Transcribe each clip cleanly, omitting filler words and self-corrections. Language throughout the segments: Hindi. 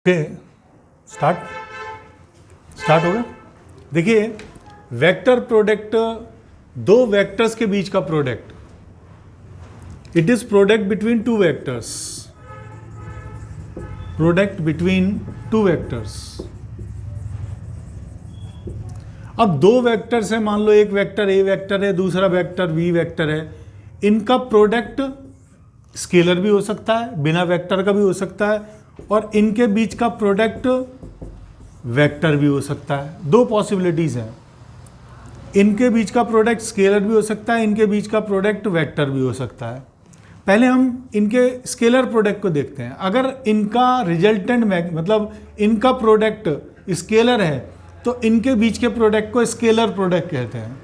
ओके, स्टार्ट हो गया। देखिए, वेक्टर प्रोडक्ट, दो वेक्टर्स के बीच का product, it is product between two vectors, product between two vectors. अब दो वेक्टर्स है, मान लो एक वेक्टर ए वेक्टर है, दूसरा वेक्टर बी वेक्टर है। इनका प्रोडक्ट स्केलर भी हो सकता है, बिना वेक्टर का भी हो सकता है, और इनके बीच का प्रोडक्ट वेक्टर भी हो सकता है। दो पॉसिबिलिटीज हैं, इनके बीच का प्रोडक्ट स्केलर भी हो सकता है, इनके बीच का प्रोडक्ट वेक्टर भी हो सकता है। पहले हम इनके स्केलर प्रोडक्ट को देखते हैं। अगर इनका रिजल्टेंट मतलब इनका प्रोडक्ट स्केलर है तो इनके बीच के प्रोडक्ट को स्केलर प्रोडक्ट कहते हैं,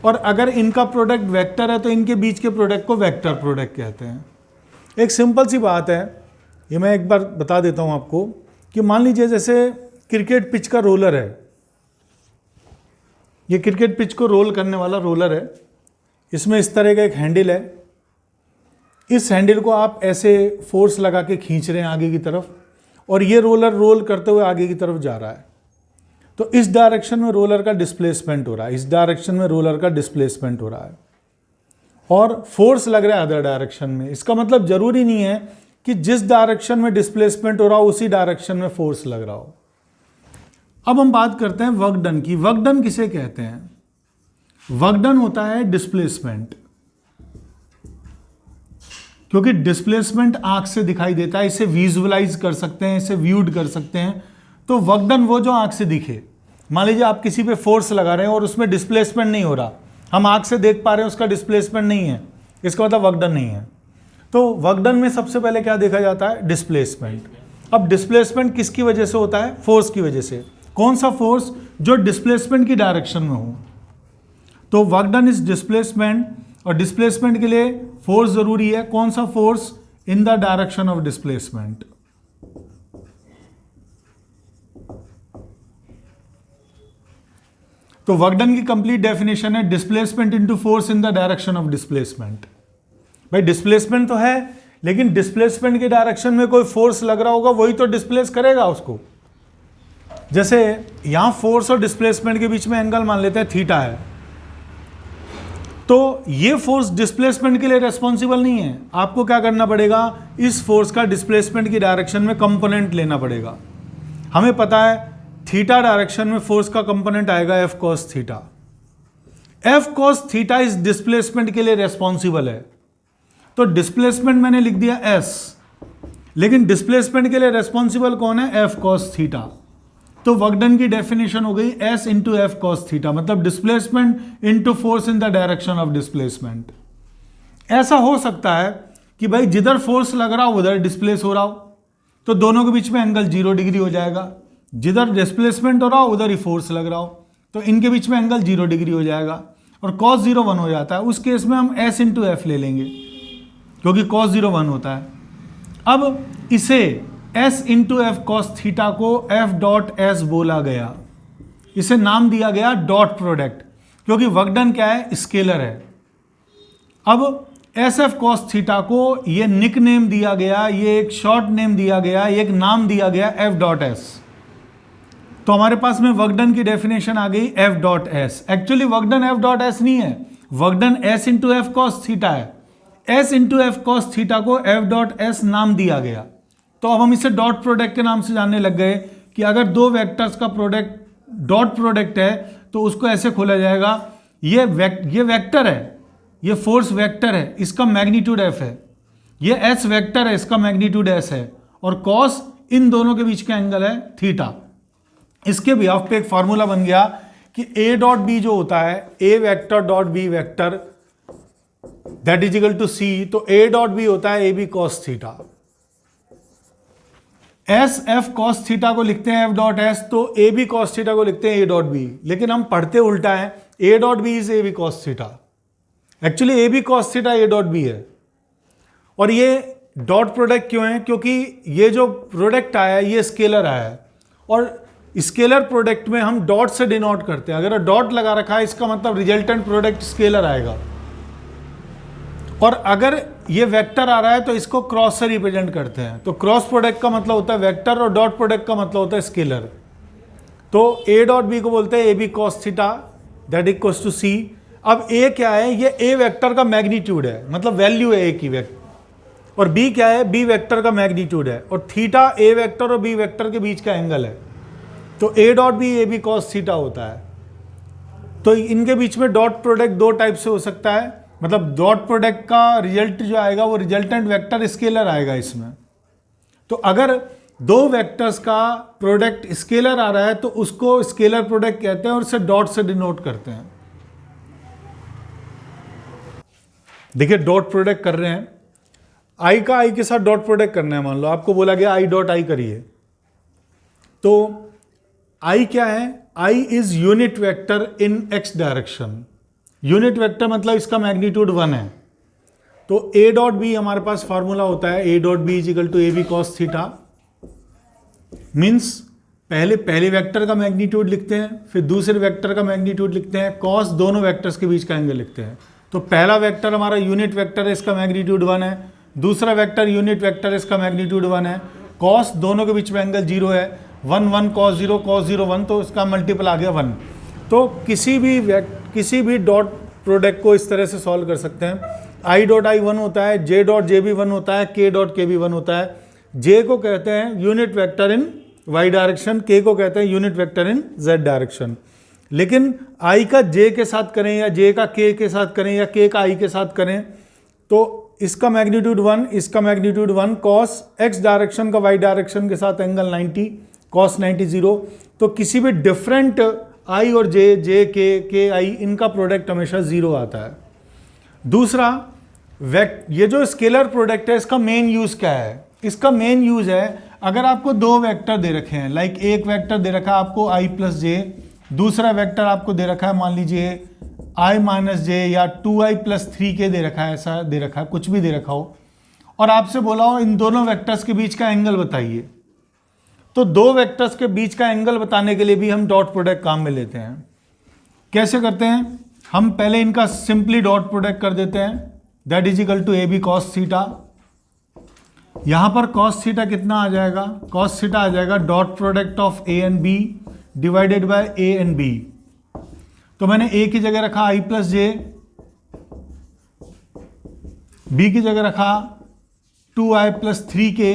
और अगर इनका प्रोडक्ट वेक्टर है तो इनके बीच के प्रोडक्ट को वेक्टर प्रोडक्ट कहते हैं। एक सिंपल सी बात है, ये मैं एक बार बता देता हूँ आपको, कि मान लीजिए जैसे क्रिकेट पिच का रोलर है, ये क्रिकेट पिच को रोल करने वाला रोलर है। इसमें इस तरह का एक हैंडल है, इस हैंडल को आप ऐसे फोर्स लगा के खींच रहे हैं आगे की तरफ, और ये रोलर रोल करते हुए आगे की तरफ जा रहा है। तो इस डायरेक्शन में रोलर का डिस्प्लेसमेंट हो रहा है, इस डायरेक्शन में रोलर का डिस्प्लेसमेंट हो रहा है, और फोर्स लग रहा है अदर डायरेक्शन में। इसका मतलब जरूरी नहीं है कि जिस डायरेक्शन में डिस्प्लेसमेंट हो रहा हो उसी डायरेक्शन में फोर्स लग रहा हो। अब हम बात करते हैं वर्क डन की। वर्क डन किसे कहते हैं? वर्क डन होता है डिस्प्लेसमेंट, क्योंकि डिस्प्लेसमेंट आंख से दिखाई देता है, इसे विजुअलाइज कर सकते हैं, इसे व्यूड कर सकते हैं। तो वर्क डन वो जो आंख से दिखे। मान लीजिए आप किसी पे फोर्स लगा रहे हैं और उसमें डिस्प्लेसमेंट नहीं हो रहा, हम आंख से देख पा रहे हैं उसका डिस्प्लेसमेंट नहीं है, इसका मतलब वर्क डन नहीं है। तो वर्क डन में सबसे पहले क्या देखा जाता है? डिस्प्लेसमेंट। अब डिस्प्लेसमेंट किसकी वजह से होता है? फोर्स की वजह से। कौन सा फोर्स? जो डिस्प्लेसमेंट की डायरेक्शन में हो। तो वर्क डन इज डिस्प्लेसमेंट, और डिस्प्लेसमेंट के लिए फोर्स जरूरी है। कौन सा force? In the direction of displacement. तो वर्क डन की कंप्लीट डेफिनेशन है displacement into force in the direction of displacement. भाई डिस्प्लेसमेंट तो है, लेकिन डिस्प्लेसमेंट के डायरेक्शन में कोई फोर्स लग रहा होगा, वही तो डिस्प्लेस करेगा उसको। जैसे यहां फोर्स और डिस्प्लेसमेंट के बीच में एंगल मान लेते हैं थीटा है, तो ये फोर्स डिस्प्लेसमेंट के लिए रेस्पॉन्सिबल नहीं है। आपको क्या करना पड़ेगा? इस फोर्स का डिस्प्लेसमेंट की डायरेक्शन में कंपोनेंट लेना पड़ेगा। हमें पता है थीटा डायरेक्शन में फोर्स का कंपोनेंट आएगा F cos theta. F cos theta इस डिस्प्लेसमेंट के लिए रेस्पॉन्सिबल है। तो डिस्प्लेसमेंट मैंने लिख दिया एस, लेकिन डिस्प्लेसमेंट के लिए रेस्पॉन्सिबल कौन है? F cos theta. तो वर्क डन की डेफिनेशन हो गई S into F cos theta, मतलब displacement into force in the direction of displacement. ऐसा हो सकता है कि भाई जिधर फोर्स लग रहा हो उधर डिस्प्लेस हो रहा हो, तो दोनों के बीच में एंगल 0 डिग्री हो जाएगा। जिधर डिस्प्लेसमेंट हो रहा हो उधर ही फोर्स लग रहा हो, तो इनके बीच में एंगल 0 डिग्री हो जाएगा, और cos 0 1 हो जाता है। उस केस में हम s इंटू एफ ले लेंगे, क्योंकि cos 0 1 होता है। अब इसे s into F cos theta को f डॉट s बोला गया, इसे नाम दिया गया डॉट प्रोडक्ट, क्योंकि वर्क डन क्या है? स्केलर है। अब एस एफ कॉस थीटा को ये निक नेम दिया गया, ये एक शॉर्ट नेम दिया गया, एक नाम दिया गया f डॉट s। तो हमारे पास में वर्क डन की डेफिनेशन आ गई f dot s। Actually work done f dot s नहीं है, work done s into F cos theta है। s into F cos theta को f डॉट s नाम दिया गया। तो अब हम इसे डॉट प्रोडक्ट के नाम से जानने लग गए कि अगर दो वेक्टर्स का प्रोडक्ट डॉट प्रोडक्ट है तो उसको ऐसे खोला जाएगा, ये वेक्टर है, ये फोर्स वेक्टर है, इसका मैग्नीट्यूड f है, ये s वेक्टर है, इसका मैग्नीट्यूड s है, और cos इन दोनों के बीच का एंगल है थीटा। इसके बिहाफ पे एक फार्मूला बन गया कि a डॉट बी जो होता है, a vector dot b vector that is equal to c। तो a डॉट b होता है ab cos theta. s f cos theta को लिखते हैं f डॉट s, तो ab cos थीटा को लिखते हैं a डॉट b, लेकिन हम पढ़ते उल्टा है, a dot b is ab cos theta. Actually ab cos theta a dot b है। और ये डॉट प्रोडक्ट क्यों है? क्योंकि ये जो प्रोडक्ट आया है ये स्केलर आया है, और स्केलर प्रोडक्ट में हम डॉट से डिनोट करते हैं। अगर डॉट लगा रखा है इसका मतलब रिजल्टेंट प्रोडक्ट स्केलर आएगा, और अगर ये वेक्टर आ रहा है तो इसको क्रॉस से रिप्रेजेंट करते हैं। तो क्रॉस प्रोडक्ट का मतलब होता है वेक्टर और डॉट प्रोडक्ट का मतलब होता है स्केलर। तो ए डॉट बी को बोलते हैं A B cos theta that equals to C. अब ए क्या है, ये ए वेक्टर का मैग्नीट्यूड है, मतलब वैल्यू है ए की वेक्टर, और बी क्या है, बी वेक्टर का मैग्नीट्यूड है, और थीटा ए वेक्टर और बी वेक्टर के बीच का एंगल है। तो A dot B A B cos theta होता है। तो इनके बीच में डॉट प्रोडक्ट दो टाइप से हो सकता है, मतलब डॉट प्रोडक्ट का रिजल्ट जो आएगा वो रिजल्टेंट वेक्टर स्केलर आएगा इसमें। तो अगर दो वेक्टर्स का प्रोडक्ट स्केलर आ रहा है तो उसको स्केलर प्रोडक्ट कहते हैं और इसे डॉट से डिनोट करते हैं। देखिए डॉट प्रोडक्ट कर रहे हैं, आई का आई के साथ डॉट प्रोडक्ट करना है। मान लो आपको बोला गया आई डॉट आई करिए, तो आई क्या है, i is unit vector in x direction. Unit vector मतलब इसका मैग्नीट्यूड 1 है। तो ए डॉट बी हमारे पास फॉर्मूला होता है A dot B is equal to A B cos theta. Means पहले वेक्टर का मैग्नीट्यूड लिखते हैं, फिर दूसरे वेक्टर का मैग्नीट्यूड लिखते हैं, कॉस दोनों वेक्टर्स के बीच का एंगल लिखते हैं। तो पहला वेक्टर हमारा यूनिट वेक्टर है, इसका मैग्नीट्यूड 1 है। दूसरा वेक्टर यूनिट वेक्टर है, इसका मैग्नीट्यूड 1 है। कॉस दोनों के बीच में एंगल 0 है, 1 1 कॉस 0 1, तो इसका मल्टीपल आ गया 1। तो किसी भी डॉट प्रोडक्ट को इस तरह से सॉल्व कर सकते हैं। आई डॉट आई 1 होता है, जे डॉट जे भी 1 होता है, के डॉट के भी 1 होता है। जे को कहते हैं यूनिट वेक्टर इन वाई डायरेक्शन, के को कहते हैं यूनिट वेक्टर इन जेड डायरेक्शन। लेकिन आई का जे के साथ करें या जे का के साथ करें या के का आई के साथ करें तो इसका मैग्नीट्यूड 1, इसका मैग्नीट्यूड 1, कॉस एक्स डायरेक्शन का वाई डायरेक्शन के साथ एंगल 90, कॉस 90 0। तो किसी भी डिफरेंट आई और जे के आई इनका प्रोडक्ट हमेशा 0 आता है। दूसरा ये जो स्केलर प्रोडक्ट है इसका मेन यूज क्या है, इसका मेन यूज है अगर आपको दो वेक्टर दे रखे हैं, लाइक एक वेक्टर दे रखा है आपको आई प्लस जे, दूसरा वेक्टर आपको दे रखा है मान लीजिए आई माइनस जे या 2i प्लस 3k दे रखा है, ऐसा दे रखा है, कुछ भी दे रखा हो, और आपसे बोला हो इन दोनों वेक्टर्स के बीच का एंगल बताइए। तो दो वेक्टर्स के बीच का एंगल बताने के लिए भी हम डॉट प्रोडक्ट काम में लेते हैं। कैसे करते हैं, हम पहले इनका सिंपली डॉट प्रोडक्ट कर देते हैं, that is equal to A B cos theta. यहां पर कॉस थीटा कितना आ जाएगा, कॉस थीटा आ जाएगा dot product of A and B divided by A and B. तो मैंने ए की जगह रखा आई प्लस जे, बी की जगह रखा 2i प्लस 3k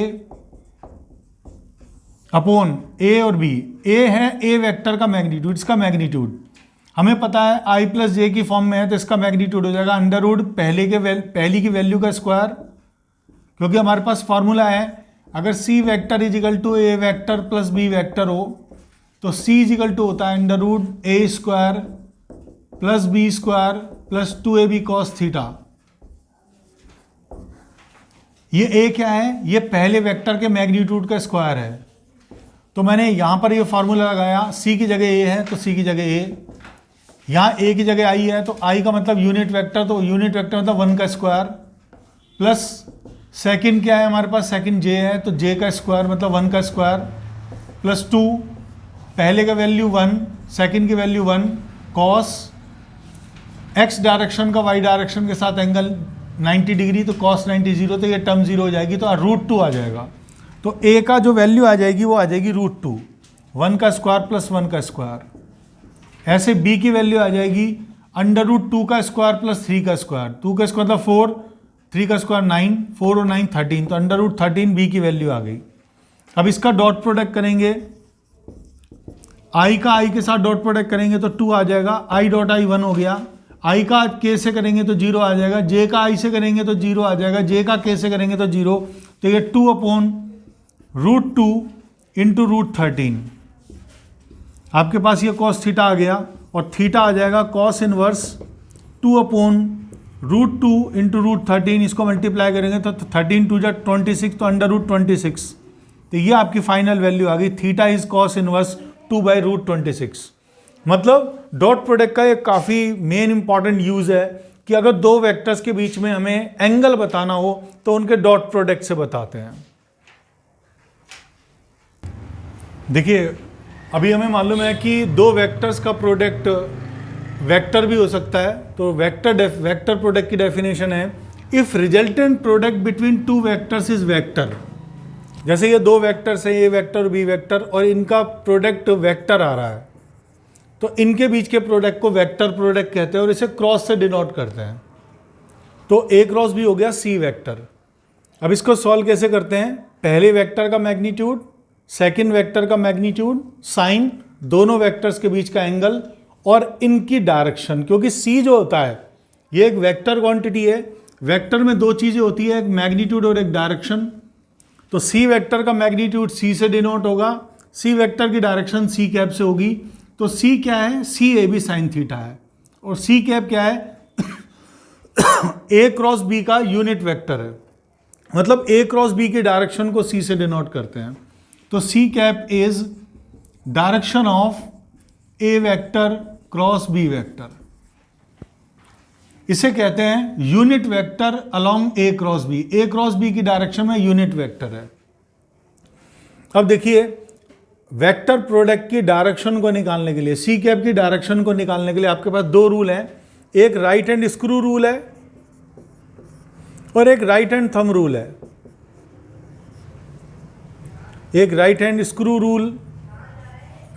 अपॉन ए और बी। ए है ए वेक्टर का मैग्नीट्यूड, इसका मैग्नीट्यूड हमें पता है आई प्लस जे की फॉर्म में है तो इसका मैग्नीट्यूड हो जाएगा अंडर रूट पहली की वैल्यू का स्क्वायर, क्योंकि हमारे पास फॉर्मूला है अगर C vector is equal to A vector plus B vector हो तो सी इज इक्वल टू होता है under root A square plus B square plus 2ab cos theta. ये ए क्या है, ये पहले वेक्टर के मैग्नीट्यूड का स्क्वायर है। तो मैंने यहां पर ये फॉर्मूला लगाया, सी की जगह ए है तो सी की जगह ए, यहां ए की जगह आई है तो आई का मतलब यूनिट वेक्टर, तो यूनिट वेक्टर मतलब 1 का स्क्वायर, प्लस सेकंड क्या है हमारे पास, सेकंड जे है तो जे का स्क्वायर मतलब 1 का स्क्वायर, प्लस 2 पहले का वैल्यू 1 सेकंड की वैल्यू 1, कॉस एक्स डायरेक्शन का वाई डायरेक्शन के साथ एंगल 90 डिग्री तो कॉस 90 0, तो ये टर्म 0 हो जाएगी तो रूट 2 आ जाएगा। तो ए का जो वैल्यू आ जाएगी वो आ जाएगी रूट 2, 1 का स्क्वायर प्लस 1 का स्क्वायर। ऐसे बी की वैल्यू आ जाएगी अंडर रूट 2 का स्क्वायर प्लस 3 का स्क्वायर, 2 का स्क्वायर मतलब 4, 3 का स्क्वायर 9, 4 और 9 13, तो अंडर रूट 13 बी की वैल्यू आ गई। अब इसका डॉट प्रोडक्ट करेंगे, आई का आई के साथ डॉट प्रोडक्ट करेंगे तो 2 आ जाएगा, आई डॉट आई 1 हो गया, आई का के से करेंगे तो 0 आ जाएगा, जे का आई से करेंगे तो 0 आ जाएगा, जे का के से करेंगे तो 0, तो ये 2 अपॉन रूट 2 इंटू रूट 13। आपके पास ये कॉस थीटा आ गया और थीटा आ जाएगा cos inverse 2 upon root 2 into root 13, इसको मल्टीप्लाई करेंगे तो 13 2 26, तो अंडर रूट 26। तो ये आपकी फाइनल वैल्यू आ गई, theta is cos inverse 2 by root 26। मतलब डॉट प्रोडक्ट का एक काफ़ी मेन इंपॉर्टेंट यूज है कि अगर दो वेक्टर्स के बीच में हमें एंगल बताना हो तो उनके डॉट प्रोडक्ट से बताते हैं। देखिए अभी हमें मालूम है कि दो वेक्टर्स का प्रोडक्ट वेक्टर भी हो सकता है, तो वेक्टर प्रोडक्ट की डेफिनेशन है if resultant product between two vectors is vector, जैसे ये दो वेक्टर्स हैं, ए वेक्टर और बी वेक्टर, और इनका प्रोडक्ट वेक्टर आ रहा है, तो इनके बीच के प्रोडक्ट को वेक्टर प्रोडक्ट कहते हैं और इसे क्रॉस से डिनोट करते हैं। तो ए क्रॉस बी हो गया सी वेक्टर। अब इसको सॉल्व कैसे करते हैं? पहले वेक्टर का मैग्नीट्यूड, सेकंड वेक्टर का मैग्नीट्यूड, साइन, दोनों वेक्टर्स के बीच का एंगल और इनकी डायरेक्शन, क्योंकि सी जो होता है ये एक वेक्टर क्वांटिटी है। वेक्टर में दो चीजें होती है, एक मैग्नीट्यूड और एक डायरेक्शन। तो सी वेक्टर का मैग्नीट्यूड सी से डिनोट होगा, सी वेक्टर की डायरेक्शन सी कैप से होगी। तो सी क्या है? C A B sine theta है। और सी कैप क्या है? ए क्रॉस बी का यूनिट वेक्टर है, मतलब ए क्रॉस बी की डायरेक्शन को सी से डिनोट करते हैं। तो C cap is direction of A vector cross B vector, इसे कहते हैं unit vector along A cross B. A cross B की डायरेक्शन में यूनिट वेक्टर है। अब देखिए, वेक्टर प्रोडक्ट की डायरेक्शन को निकालने के लिए, सी कैप की डायरेक्शन को निकालने के लिए आपके पास दो रूल हैं, एक राइट हैंड स्क्रू रूल है और एक राइट हैंड थंब रूल है। एक right hand screw rule,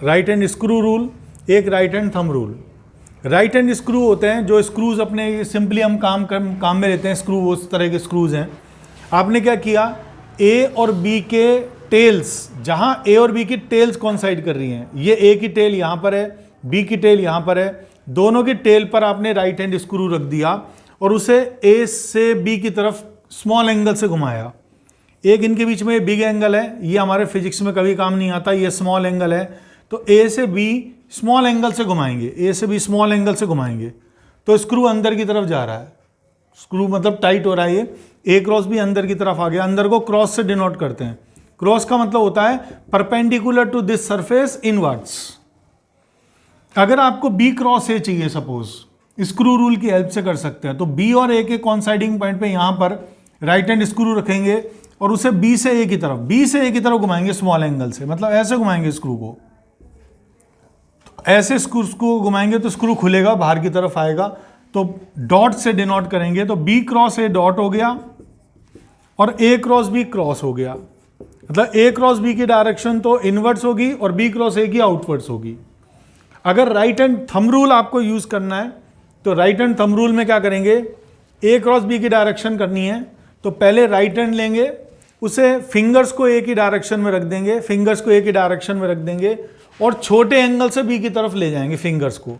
right hand screw rule, एक right hand thumb rule. Right hand screw होते हैं जो स्क्रूज अपने सिंपली हम काम में लेते हैं, स्क्रू उस तरह के स्क्रूज हैं। आपने क्या किया, ए और बी के टेल्स, जहां ए और बी की टेल्स कॉन्साइड कर रही हैं, ये ए की टेल यहां पर है, बी की टेल यहां पर है, दोनों की टेल पर आपने राइट हैंड स्क्रू रख दिया और उसे ए से बी की तरफ स्मॉल एंगल से घुमाया। एक इनके बीच में बिग एंगल है, ये हमारे फिजिक्स में कभी काम नहीं आता, ये स्मॉल एंगल है। तो ए से बी स्मॉल एंगल से घुमाएंगे, ए से बी स्मॉल एंगल से घुमाएंगे, तो स्क्रू अंदर की तरफ जा रहा है, स्क्रू मतलब टाइट हो रहा है, ये ए क्रॉस भी अंदर की तरफ आ गया। अंदर को क्रॉस से डिनोट करते हैं। क्रॉस का मतलब होता है perpendicular to this surface inwards. अगर आपको बी क्रॉस ए चाहिए, सपोज स्क्रू रूल की हेल्प से कर सकते हैं, तो बी और ए के कॉन्साइडिंग पॉइंट पे यहां पर राइट हैंड स्क्रू रखेंगे और उसे बी से ए की तरफ घुमाएंगे स्मॉल एंगल से, मतलब ऐसे घुमाएंगे स्क्रू को, ऐसे स्क्रू को घुमाएंगे तो स्क्रू खुलेगा, बाहर की तरफ आएगा। तो डॉट से डिनोट करेंगे, तो बी क्रॉस ए डॉट हो गया और ए क्रॉस बी क्रॉस हो गया, मतलब ए क्रॉस बी की डायरेक्शन तो इनवर्ड्स होगी और बी क्रॉस ए की आउटवर्ड्स होगी। अगर राइट हैंड थंब रूल आपको यूज करना है तो राइट हैंड थंब रूल में क्या करेंगे, ए क्रॉस बी की डायरेक्शन करनी है तो पहले राइट हैंड लेंगे, उसे फिंगर्स को ए की डायरेक्शन में रख देंगे, फिंगर्स को ए की डायरेक्शन में रख देंगे और छोटे एंगल से बी की तरफ ले जाएंगे फिंगर्स को,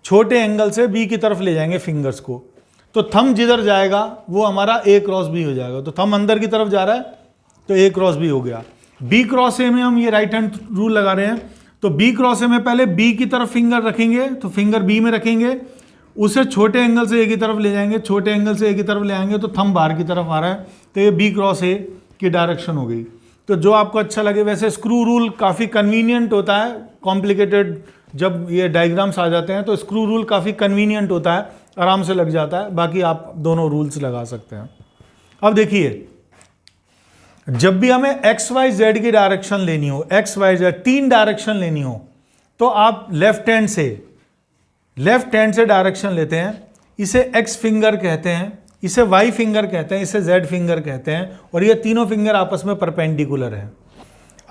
छोटे एंगल से बी की तरफ ले जाएंगे फिंगर्स को। तो थंब जिधर जाएगा वो हमारा ए क्रॉस बी हो जाएगा। तो थंब अंदर की तरफ जा रहा है तो ए क्रॉस बी हो गया। बी क्रॉस ए में हम ये राइट हैंड रूल लगा रहे हैं, तो बी क्रॉस ए में पहले बी की तरफ फिंगर रखेंगे, तो फिंगर बी में रखेंगे, उसे छोटे एंगल से ए की तरफ ले जाएंगे, छोटे एंगल से ए की तरफ ले आएंगे, तो थंब बाहर की तरफ आ रहा है, तो ये बी क्रॉस ए की डायरेक्शन हो गई। तो जो आपको अच्छा लगे, वैसे स्क्रू रूल काफ़ी कन्वीनियंट होता है, कॉम्प्लिकेटेड जब ये डायग्राम्स आ जाते हैं तो स्क्रू रूल काफ़ी कन्वीनियंट होता है, आराम से लग जाता है। बाकी आप दोनों रूल्स लगा सकते हैं। अब देखिए, जब भी हमें एक्स वाई जेड की डायरेक्शन लेनी हो, एक्स वाई जेड तीन डायरेक्शन लेनी हो, तो आप लेफ्ट हैंड से डायरेक्शन लेते हैं, इसे एक्स फिंगर कहते हैं, इसे वाई फिंगर कहते हैं, इसे जेड फिंगर कहते हैं, और ये तीनों फिंगर आपस में परपेंडिकुलर हैं।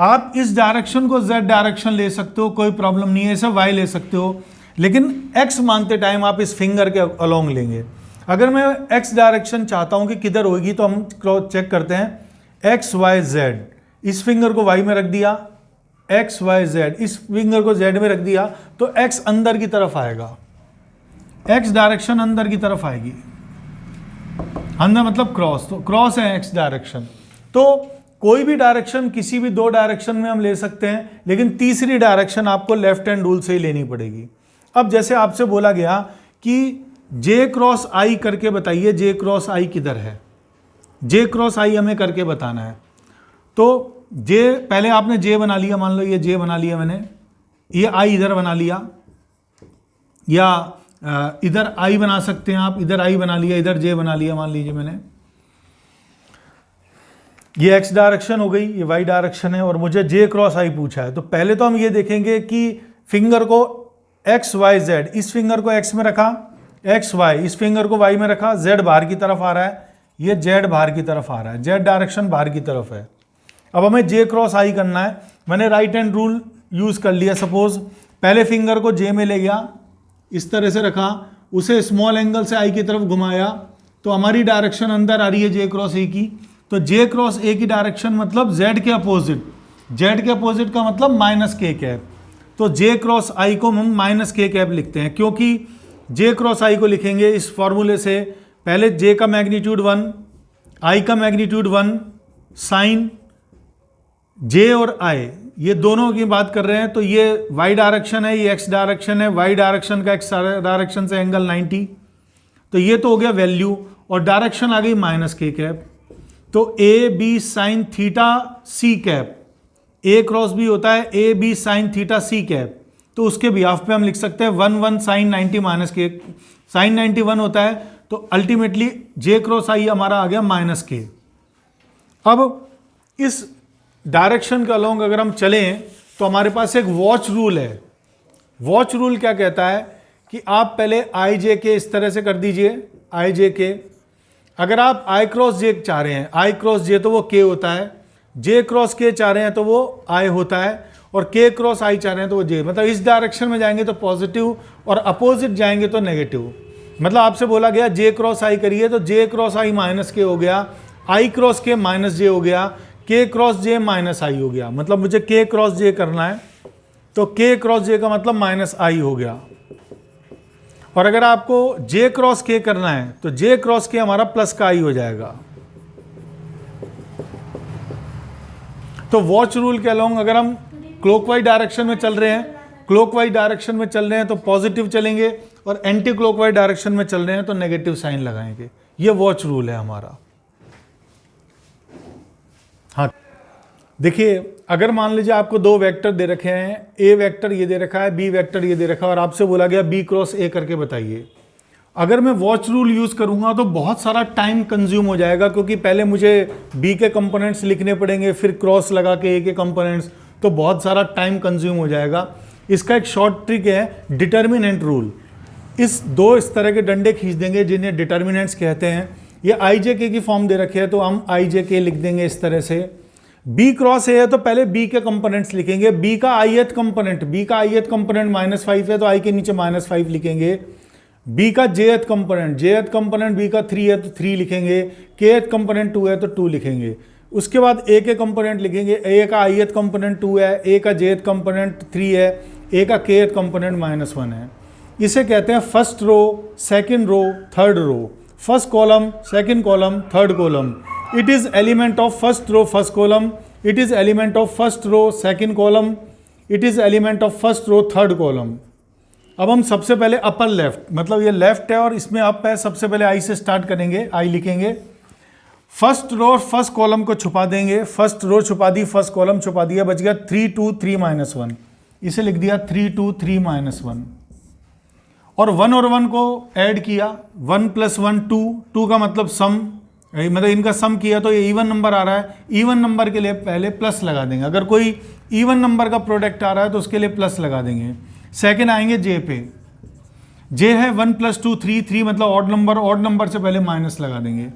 आप इस डायरेक्शन को जेड डायरेक्शन ले सकते हो, कोई प्रॉब्लम नहीं है, इसे वाई ले सकते हो, लेकिन एक्स मानते टाइम आप इस फिंगर के अलोंग लेंगे। अगर मैं एक्स डायरेक्शन चाहता हूं कि किधर होगी, तो हम चेक करते हैं, एक्स वाई जेड, इस फिंगर को वाई में रख दिया, एक्स वाई जेड, इस फिंगर को जेड में रख दिया, तो एक्स अंदर की तरफ आएगा, एक्स डायरेक्शन अंदर की तरफ आएगी, अंदर मतलब क्रॉस, तो क्रॉस है एक्स डायरेक्शन। तो कोई भी डायरेक्शन किसी भी दो डायरेक्शन में हम ले सकते हैं, लेकिन तीसरी डायरेक्शन आपको लेफ्ट हैंड रूल से ही लेनी पड़ेगी। अब जैसे आपसे बोला गया कि जे क्रॉस आई करके बताइए, जे क्रॉस आई किधर है, जे क्रॉस आई हमें करके बताना है। तो जे, पहले आपने जे बना लिया, मान लो ये जे बना लिया मैंने, ये आई इधर बना लिया, या इधर आई बना सकते हैं आप, इधर आई बना लिया, इधर जे बना लिया, मान लीजिए मैंने, ये एक्स डायरेक्शन हो गई, ये वाई डायरेक्शन है, और मुझे जे क्रॉस आई पूछा है। तो पहले तो हम ये देखेंगे कि फिंगर को एक्स वाई जेड, इस फिंगर को एक्स में रखा, एक्स वाई, इस फिंगर को वाई में रखा, जेड बाहर की तरफ आ रहा है, ये जेड बाहर की तरफ आ रहा है, जेड डायरेक्शन बाहर की तरफ है। अब हमें जे क्रॉस आई करना है। मैंने राइट हैंड रूल यूज़ कर लिया। सपोज पहले फिंगर को जे में ले गया, इस तरह से रखा, उसे स्मॉल एंगल से आई की तरफ घुमाया, तो हमारी डायरेक्शन अंदर आ रही है जे क्रॉस ए की। तो जे क्रॉस ए की डायरेक्शन मतलब जेड के अपोजिट, जेड के अपोजिट का मतलब माइनस के कैप। तो जे क्रॉस आई को हम माइनस के कैप लिखते हैं, क्योंकि जे क्रॉस आई को लिखेंगे इस फॉर्मूले से, पहले जे का मैग्नीट्यूड 1, आई का मैग्नीट्यूड 1, साइन जे और आई ये दोनों की बात कर रहे हैं, तो ये वाई डायरेक्शन है, ये एक्स डायरेक्शन है, वाई डायरेक्शन का एक्स डायरेक्शन से एंगल 90, तो ये तो हो गया वैल्यू, और डायरेक्शन आ गई माइनस के कैप। तो A B sine theta C cap, A cross B होता है A B sine theta C cap, तो उसके बिहाफ पे हम लिख सकते हैं 1 साइन 90 माइनस के, साइन 91 होता है, तो अल्टीमेटली जे क्रॉस आई हमारा आ गया माइनस के। अब इस डायरेक्शन का लॉन्ग अगर हम चलें तो हमारे पास एक वॉच रूल है। वॉच रूल क्या कहता है कि आप पहले आई जे के इस तरह से कर दीजिए, आई जे के। अगर आप आई क्रॉस जे चाह रहे हैं, आई क्रॉस जे तो वो के होता है, जे क्रॉस के चाह रहे हैं तो वो आई होता है, और के क्रॉस आई चाह रहे हैं तो वो जे। मतलब इस डायरेक्शन में जाएंगे तो पॉजिटिव और अपोजिट जाएंगे तो नेगेटिव। मतलब आपसे बोला गया जे क्रॉस आई करिए, तो जे क्रॉस आई माइनस के हो गया, आई क्रॉस के माइनस जे हो गया, के क्रॉस जे माइनस आई हो गया। मतलब मुझे के क्रॉस जे करना है, तो के क्रॉस जे का मतलब माइनस आई हो गया। और अगर आपको जे क्रॉस के करना है तो जे क्रॉस के हमारा प्लस का आई हो जाएगा। तो वॉच रूल के अलोंग अगर हम क्लॉकवाइज डायरेक्शन में चल रहे हैं, क्लॉकवाइज डायरेक्शन में चल रहे हैं तो पॉजिटिव चलेंगे, और एंटी क्लॉकवाइज डायरेक्शन में चल रहे हैं तो नेगेटिव साइन लगाएंगे। ये वॉच रूल है हमारा। हाँ, देखिए अगर मान लीजिए आपको दो वेक्टर दे रखे हैं, ए वेक्टर ये दे रखा है, बी वेक्टर ये दे रखा है, और आपसे बोला गया बी क्रॉस ए करके बताइए। अगर मैं वॉच रूल यूज़ करूंगा तो बहुत सारा टाइम कंज्यूम हो जाएगा, क्योंकि पहले मुझे बी के कंपोनेंट्स लिखने पड़ेंगे, फिर क्रॉस लगा के ए के कंपोनेंट्स, तो बहुत सारा टाइम कंज्यूम हो जाएगा। इसका एक शॉर्ट ट्रिक है डिटर्मिनेंट रूल। इस तरह के डंडे खींच देंगे जिन्हें डिटर्मिनेंट्स कहते हैं। ये आई जे के की फॉर्म दे रखे है, तो हम आई जे के लिख देंगे इस तरह से। बी क्रॉस ए है तो पहले बी के कंपोनेंट्स लिखेंगे, बी का आईएथ कंपोनेंट, बी का आईएथ कंपोनेंट -5 है तो आई के नीचे -5 लिखेंगे। बी का जेएथ कंपोनेंट बी का 3 है तो 3 लिखेंगे, केएथ कंपोनेंट 2 है तो 2 लिखेंगे। उसके बाद ए के कंपोनेंट लिखेंगे, ए का आईएथ कंपोनेंट 2 है, ए का जेएथ कंपोनेंट 3 है, ए का केएथ कंपोनेंट -1 है। इसे कहते हैं first row, second row, third row. First column, second column, third column. It is element of first row, first column. It is element of first row, second column. It is element of first row, third column. अब हम सबसे पहले अपर लेफ्ट, मतलब ये लेफ्ट है और इसमें अप है, सबसे पहले आई से स्टार्ट करेंगे, आई लिखेंगे। फर्स्ट रो फर्स्ट कॉलम को छुपा देंगे, फर्स्ट रो छुपा दी, फर्स्ट कॉलम छुपा दिया, बच गया 3 2 3 -1। इसे लिख दिया 3 2 3 -1। और 1 और 1 को ऐड किया, 1 + 1 2, 2 का मतलब सम, मतलब इनका सम किया तो ये इवन नंबर आ रहा है। इवन नंबर के लिए पहले प्लस लगा देंगे, अगर कोई इवन नंबर का प्रोडक्ट आ रहा है तो उसके लिए प्लस लगा देंगे। सेकंड आएंगे जे पे, जे है 1 + 2 3, 3 मतलब ऑड नंबर से पहले माइनस लगा देंगे।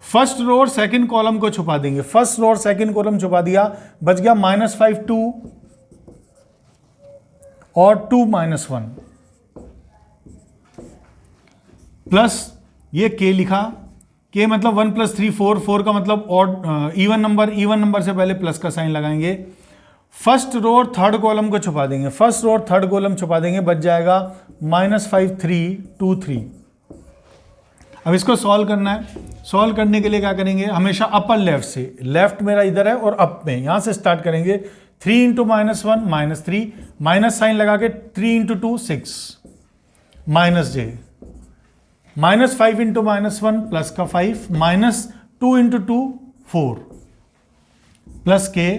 फर्स्ट रो और सेकंड कॉलम को छुपा देंगे, फर्स्ट रो और सेकंड कॉलम छुपा दिया, बच गया -5 2 और 2 -1 प्लस ये के लिखा, के मतलब 1 + 3 4, 4 का मतलब ऑड इवन नंबर से पहले प्लस का साइन लगाएंगे। फर्स्ट रो और थर्ड कॉलम को छुपा देंगे, फर्स्ट रो और थर्ड कॉलम छुपा देंगे, बच जाएगा -5 3 2 3। अब इसको सॉल्व करना है। सॉल्व करने के लिए क्या करेंगे, हमेशा अपर लेफ्ट से, लेफ्ट मेरा इधर है और अप में, यहां से स्टार्ट करेंगे। 3 × -1 -3, माइनस साइन लगा के 3 × 2 6 -j, -5 × -1 प्लस का 5, -2 × 2 4 प्लस के,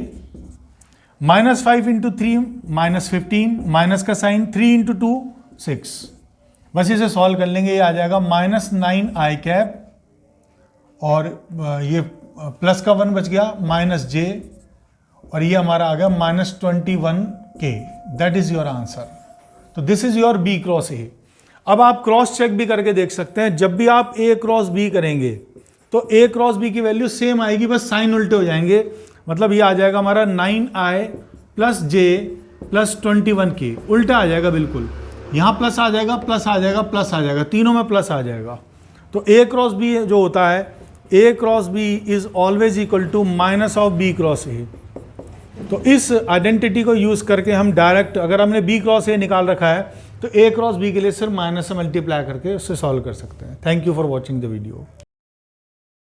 -5 × 3 -15, माइनस का साइन, 3 × 2 6। बस इसे सॉल्व कर लेंगे, ये आ जाएगा -9 i कैप, और ये प्लस का 1 बच गया -j, और ये हमारा आ गया -21 k। That is your answer. तो this is your b cross a। अब आप क्रॉस चेक भी करके देख सकते हैं, जब भी आप a क्रॉस b करेंगे तो ए क्रॉस बी की वैल्यू सेम आएगी, बस साइन उल्टे हो जाएंगे। मतलब ये आ जाएगा हमारा 9i प्लस जे प्लस 21k, उल्टा आ जाएगा बिल्कुल। यहाँ प्लस आ जाएगा, प्लस आ जाएगा, प्लस आ जाएगा, तीनों में प्लस आ जाएगा। तो ए क्रॉस बी जो होता है, A cross B is always equal to minus of B cross A. तो इस आइडेंटिटी को यूज करके हम डायरेक्ट, अगर हमने बी क्रॉस ए निकाल रखा है तो ए क्रॉस बी के लिए सिर्फ माइनस से मल्टीप्लाई करके उससे सॉल्व कर सकते हैं। Thank you for watching the video.